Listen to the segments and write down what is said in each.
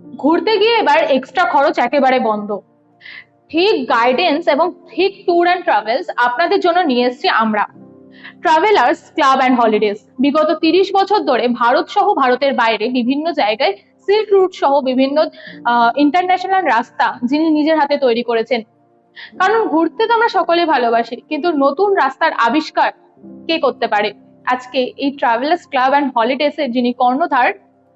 ঘুরতে গিয়ে এবার এক্সট্রা খরচ একেবারে বন্ধ। ঠিক গাইডেন্স এবং ঠিক ট্যুর অ্যান্ড ট্রাভেলস আপনাদের জন্য নিয়ে এসেছি আমরা, ট্রাভেলার্স ক্লাব অ্যান্ড হলিডেজ। বিগত 30 বছর ধরে ভারত সহ ভারতের বাইরে বিভিন্ন জায়গায় সিল্ক রুট সহ বিভিন্ন ইন্টারন্যাশনাল রাস্তা যিনি নিজের হাতে তৈরি করেছেন। কারণ ঘুরতে তো আমরা সকলে ভালোবাসি, কিন্তু নতুন রাস্তার আবিষ্কার কে করতে পারে? আজকে এই ট্রাভেলার্স ক্লাব অ্যান্ড হলিডেজ এর যিনি কর্ণধার,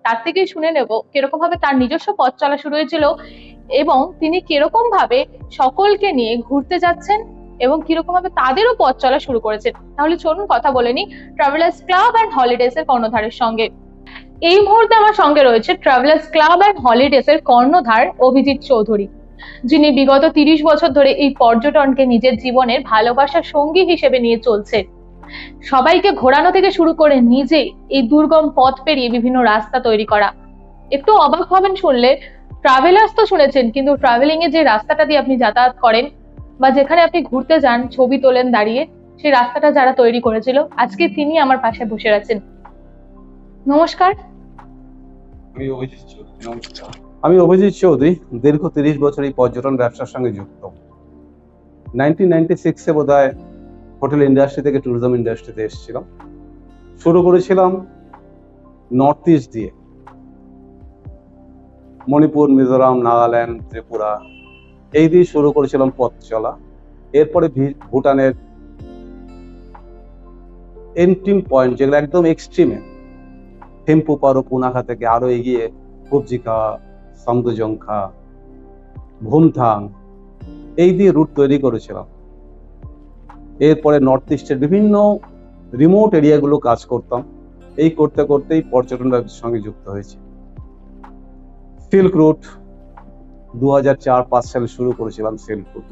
তার থেকেই শুনে নেব কিরকম ভাবে তার নিজস্ব পথ চলা শুরু হয়েছিল এবং তিনি কিরকম ভাবে সকলকে নিয়ে ঘুরতে যাচ্ছেন এবং কিরকম ভাবে তাদেরও পথ চলা শুরু করেছেন। তাহলে চলুন কথা বলে নি ট্রাভেলার্স ক্লাব অ্যান্ড হলিডেজ এর কর্ণধারের সঙ্গে। এই মুহূর্তে আমার সঙ্গে রয়েছে ট্রাভেলার্স ক্লাব অ্যান্ড হলিডেজ এর কর্ণধার অভিজিৎ চৌধুরী, যিনি বিগত 30 বছর ধরে এই পর্যটনকে নিজের জীবনের ভালোবাসার সঙ্গী হিসেবে নিয়ে চলছে। সবাইকে ঘোরানো থেকে শুরু করে নিজে এই দুর্গম পথ পেরিয়ে বিভিন্ন রাস্তা তৈরি করা। একটু অবাক হবেন শুনলে, ট্রাভেলার্স তো শুনেছেন, কিন্তু ট্রাভেলিং এ যে রাস্তাটা দিয়ে আপনি যাতায়াত করেন বা যেখানে আপনি ঘুরতে যান, ছবি তোলেন দাঁড়িয়ে, সেই রাস্তাটা যারা তৈরি করেছিল আজকে তিনি আমার পাশে বসে আছেন। নমস্কার। আমি অভিজিৎ চৌধুরী। দীর্ঘ 30 বছর এই পর্যটন ব্যবসার সঙ্গে যুক্ত। 1996-এ বোধহয় হোটেল ইন্ডাস্ট্রি থেকে ট্যুরিজম ইন্ডাস্ট্রিতে এসেছিলাম। শুরু করেছিলাম নর্থ ইস্ট দিয়ে, মণিপুর, মিজোরাম, নাগাল্যান্ড, ত্রিপুরা, এই দিয়ে শুরু করেছিলাম পথ চলা। এরপরে ভুটানের এন্ট্রি পয়েন্ট, যেগুলো একদম এক্সট্রিমে, থিম্পু পারো, পুনাখা থেকে আরো এগিয়ে কুবজিকা, সামদুজংখা, ভুমথাং, এই দিয়ে রুট তৈরি করেছিলাম। এরপরে নর্থ ইস্টের বিভিন্ন রিমোট এরিয়াগুলো কাজ করতাম। এই করতে করতেই পর্যটন ব্যবসার সঙ্গে যুক্ত হয়েছে। সিল্ক রুট 2004-05 সালে শুরু করেছিলাম। সিল্ক রুট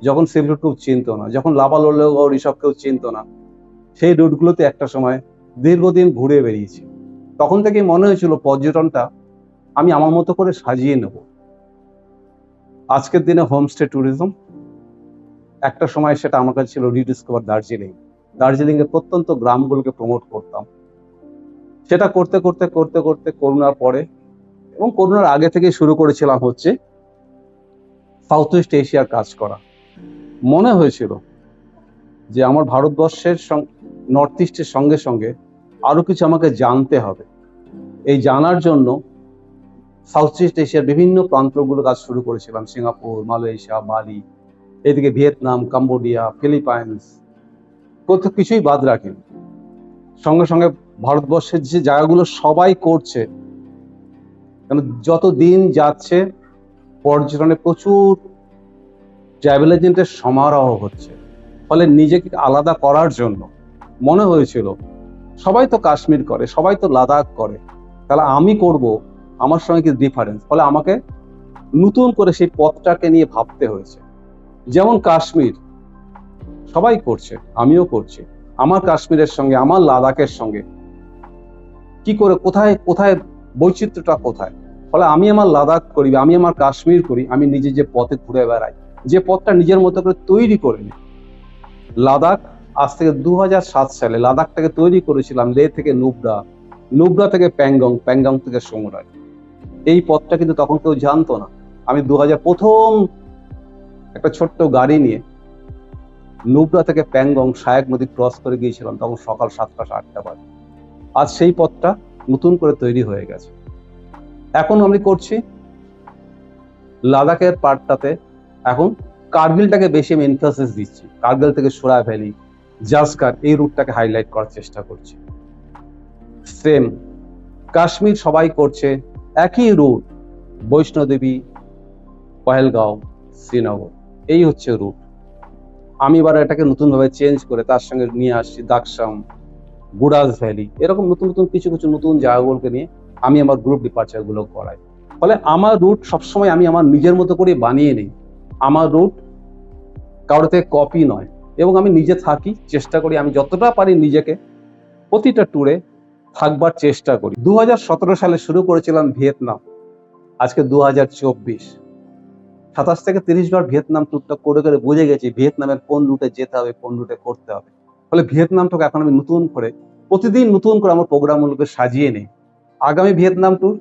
যখন সিল্ক রুট কেউ চিনত না, যখন লাবালোলেও ঋষভ কেউ চিনত না, সেই রুটগুলোতে একটা সময় দীর্ঘদিন ঘুরে বেরিয়েছি। তখন থেকে মনে হয়েছিল পর্যটনটা আমি আমার মতো করে সাজিয়ে নেব। আজকের দিনে হোমস্টে ট্যুরিজম, একটা সময় সেটা আমার কাছে ছিল রিডিসকভার দার্জিলিং। দার্জিলিং এর প্রত্যন্ত গ্রামগুলোকে প্রমোট করতাম। সেটা করতে করতে করতে করতে করোনার পরে এবং করোনার আগে থেকে শুরু করেছিলাম হচ্ছে সাউথ ওয়েস্ট এশিয়ার কাজ করা। মনে হয়েছিল যে আমার ভারতবর্ষের নর্থ ইস্টের সঙ্গে সঙ্গে আরো কিছু আমাকে জানতে হবে। এই জানার জন্য সাউথ ইস্ট এশিয়ার বিভিন্ন প্রান্তগুলো কাজ শুরু করেছিলাম। সিঙ্গাপুর, মালয়েশিয়া, বালি, এদিকে ভিয়েতনাম, কম্বোডিয়া, ফিলিপাইন্স, কোথাও কিছুই বাদ রাখেন। সঙ্গে সঙ্গে ভারতবর্ষের যে জায়গাগুলো সবাই করছে, কারণ যত দিন যাচ্ছে পর্যটনে প্রচুর ট্রাভেল এজেন্টের সমারোহ হচ্ছে, ফলে নিজেকে আলাদা করার জন্য মনে হয়েছিল সবাই তো কাশ্মীর করে, সবাই তো লাদাখ করে, তাহলে আমি করব, আমার সঙ্গে কি ডিফারেন্স। ফলে আমাকে নতুন করে সেই পথটাকে নিয়ে ভাবতে হয়েছে। যেমন কাশ্মীর সবাই করছে, আমিও করছি। আমার কাশ্মীরের সঙ্গে, আমার লাদাখের সঙ্গে কি করে, কোথায় কোথায় বৈচিত্র্যটা কোথায়। ফলে আমি আমার লাদাখ করি, আমি আমার কাশ্মীর করি, আমি নিজে যে পথে ঘুরে বেড়াই, যে পথটা নিজের মতো করে তৈরি করে নিই। লাদাখ আজ থেকে 2007 সালে লাদাখটাকে তৈরি করেছিলাম লে থেকে নুব্রা, নুব্রা থেকে প্যাংগং, প্যাংগং থেকে সোমরাই। এই পথটা কিন্তু তখন কেউ জানতো না। আমি 2000 প্রথম একটা ছোট্ট গাড়ি নিয়ে নুব্রা থেকে প্যাংগং সায়াক নদী ক্রস করে গিয়েছিলাম, তখন সকাল 7টা-8টা বাজে। আজ সেই পথটা নতুন করে তৈরি হয়ে গেছে। এখন আমি করছি লাদাখের পার্টটাতে, এখন কার্গিলটাকে বেশি আমি এমফাসিস দিচ্ছি। কার্গিল থেকে সোরা ভ্যালি, জাসকার, এই রুটটাকে হাইলাইট করার চেষ্টা করছি। সেম কাশ্মীর সবাই করছে, একই রুট, বৈষ্ণোদেবী, পহেলগাঁও, শ্রীনগর, এই হচ্ছে রুট। আমি এবার এটাকে নতুনভাবে চেঞ্জ করে তার সঙ্গে নিয়ে আসছি দাকসাম, বুড়াস ভ্যালি, এরকম নতুন নতুন কিছু কিছু নতুন জায়গাগুলোকে নিয়ে আমি আমার গ্রুপ ডিপার্চার গুলো করাই। ফলে আমার রুট সবসময় আমি আমার নিজের মতো করে বানিয়ে নিই। আমার রুট কারোর থেকে কপি নয়, এবং আমি নিজে থাকি, চেষ্টা করি আমি যতটা পারি নিজেকে প্রতিটা ট্যুরে থাকবার চেষ্টা করি। 2017 সালে শুরু করেছিলাম ভিয়েতনাম, আজকে 2024, 27 থেকে 30 বার ভিয়েতনাম ট্যুরটা করে করে বুঝে গেছি ভিয়েতনামের কোন রুটে যেতে হবে, কোন রুটে করতে হবে। ফলে ভিয়েতনামটাকে এখন আমি নতুন করে প্রতিদিন নতুন করে আমার প্রোগ্রামগুলোকে সাজিয়ে নিই। আগামী ভিয়েতনাম ট্যুর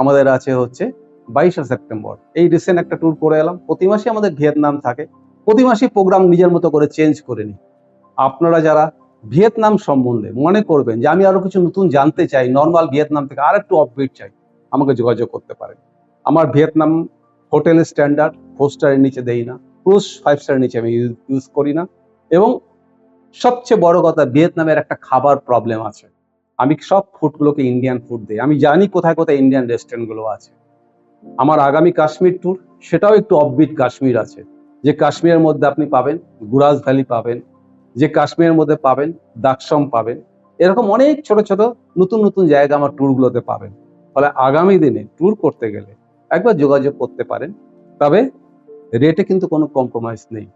আমাদের আছে হচ্ছে 22শে সেপ্টেম্বর। এই রিসেন্ট একটা ট্যুর করে এলাম। প্রতি মাসে আমাদের ভিয়েতনাম থাকে, প্রতি মাসে প্রোগ্রাম নিজের মতো করে চেঞ্জ করে নিই। আপনারা যারা ভিয়েতনাম সম্বন্ধে মনে করবেন যে আমি আরো কিছু নতুন জানতে চাই, নর্মাল ভিয়েতনাম থেকে আর একটু আপডেট চাই, আমাকে যোগাযোগ করতে পারেন। আমার ভিয়েতনাম হোটেল স্ট্যান্ডার্ড 4 স্টারের নিচে দেই না, ক্রুজ 5 স্টারের নিচে আমি ইউজ করি না। এবং সবচেয়ে বড় কথা, ভিয়েতনামের একটা খাবার প্রবলেম আছে। আমি সব ফুডগুলোকে ইন্ডিয়ান ফুড দিই। আমি জানি কোথায় কোথায় ইন্ডিয়ান রেস্টুরেন্টগুলো আছে। আমার আগামী কাশ্মীর ট্যুর, সেটাও একটু অফবিট কাশ্মীর আছে, যে কাশ্মীরের মধ্যে আপনি পাবেন গুরাজ ভ্যালি পাবেন, যে কাশ্মীরের মধ্যে পাবেন দাকসম পাবেন, এরকম অনেক ছোট ছোট নতুন নতুন জায়গা আমার ট্যুরগুলোতে পাবেন। ফলে আগামী দিনে ট্যুর করতে গেলে একবার যোগাযোগ করতে পারেন। তবে রেটে কিন্তু কোনো কম্প্রোমাইজ নেই,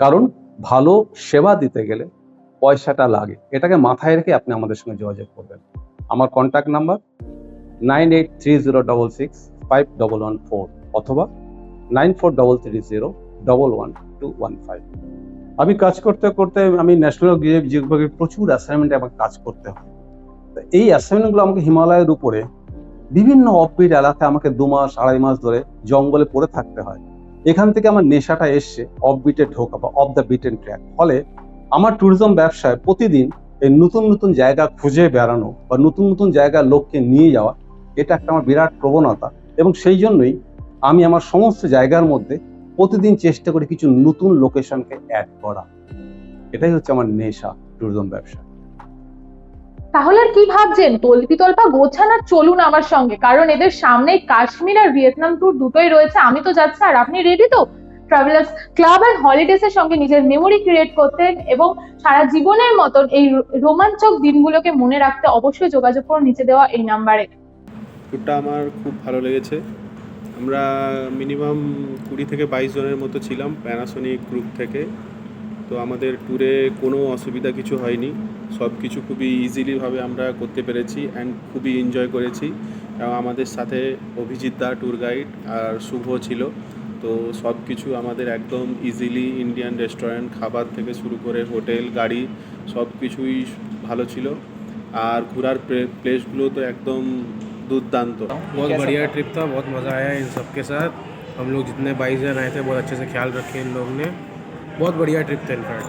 কারণ ভালো সেবা দিতে গেলে পয়সাটা লাগে। এটাকে মাথায় রেখে আপনি আমাদের সঙ্গে যোগাযোগ করবেন। আমার কন্ট্যাক্ট নাম্বার 9830665114 অথবা 9433011215। আমি কাজ করতে করতে আমি ন্যাশনাল জিওগ্রাফির প্রচুর অ্যাসাইনমেন্টে আমাকে কাজ করতে হয়। তো এই অ্যাসাইনমেন্টগুলো আমাকে হিমালয়ের উপরে বিভিন্ন অফবিট এলাকায় আমাকে 2 মাস 2.5 মাস ধরে জঙ্গলে পড়ে থাকতে হয়। এখান থেকে আমার নেশাটা এসছে অফবিটে ঢোকা বা অফ দ্য বিটেন ট্র্যাক। ফলে আমার ট্যুরিজম ব্যবসায় প্রতিদিন এই নতুন নতুন জায়গা খুঁজে বেড়ানো বা নতুন নতুন জায়গার লোককে নিয়ে যাওয়া, এটা একটা আমার বিরাট প্রবণতা। এবং সেই জন্যই আমি আমার সমস্ত জায়গার মধ্যে প্রতিদিন চেষ্টা করি কিছু নতুন লোকেশনকে অ্যাড করা। এটাই হচ্ছে আমার নেশা ট্যুরিজম ব্যবসা। তাহলে আর কি ভাবছেন, তল্পি তল্পা গোছান আর চলুন আমার সঙ্গে, কারণ এদের সামনে কাশ্মীর আর ভিয়েতনাম ট্যুর দুটোই রয়েছে। আমি তো যাচ্ছি, আর আপনি রেডি তো ট্রাভেলার্স ক্লাব অ্যান্ড হলিডেজ এর সঙ্গে নিজের মেমোরি ক্রিয়েট করতে এবং সারা জীবনের মতন এই রোমাঞ্চক দিনগুলোকে মনে রাখতে অবশ্যই যোগাযোগ করুন নিচে দেওয়া এই নাম্বারে। ট্যুরটা আমার খুব ভালো লেগেছে। আমরা মিনিমাম 20 থেকে 22 জনের মতো ছিলাম প্যানাসোনিক গ্রুপ থেকে। তো আমাদের ট্যুরে কোনো অসুবিধা কিছু হয়নি, সব কিছু খুবই ইজিলিভাবে আমরা করতে পেরেছি অ্যান্ড খুবই এনজয় করেছি। এবং আমাদের সাথে অভিজিৎ দা ট্যুর গাইড আর শুভ ছিল। তো সব কিছু আমাদের একদম ইজিলি, ইন্ডিয়ান রেস্টুরেন্ট খাবার থেকে শুরু করে হোটেল গাড়ি সব কিছুই ভালো ছিল। আর ঘোরার প্লেসগুলো তো একদম दुर्दांत। बहुत बढ़िया ट्रिप था, बहुत मज़ा आया इन सब के साथ। हम लोग जितने 22 जन आए थे बहुत अच्छे से ख्याल रखे इन लोग ने, बहुत बढ़िया ट्रिप था इनफैक्ट।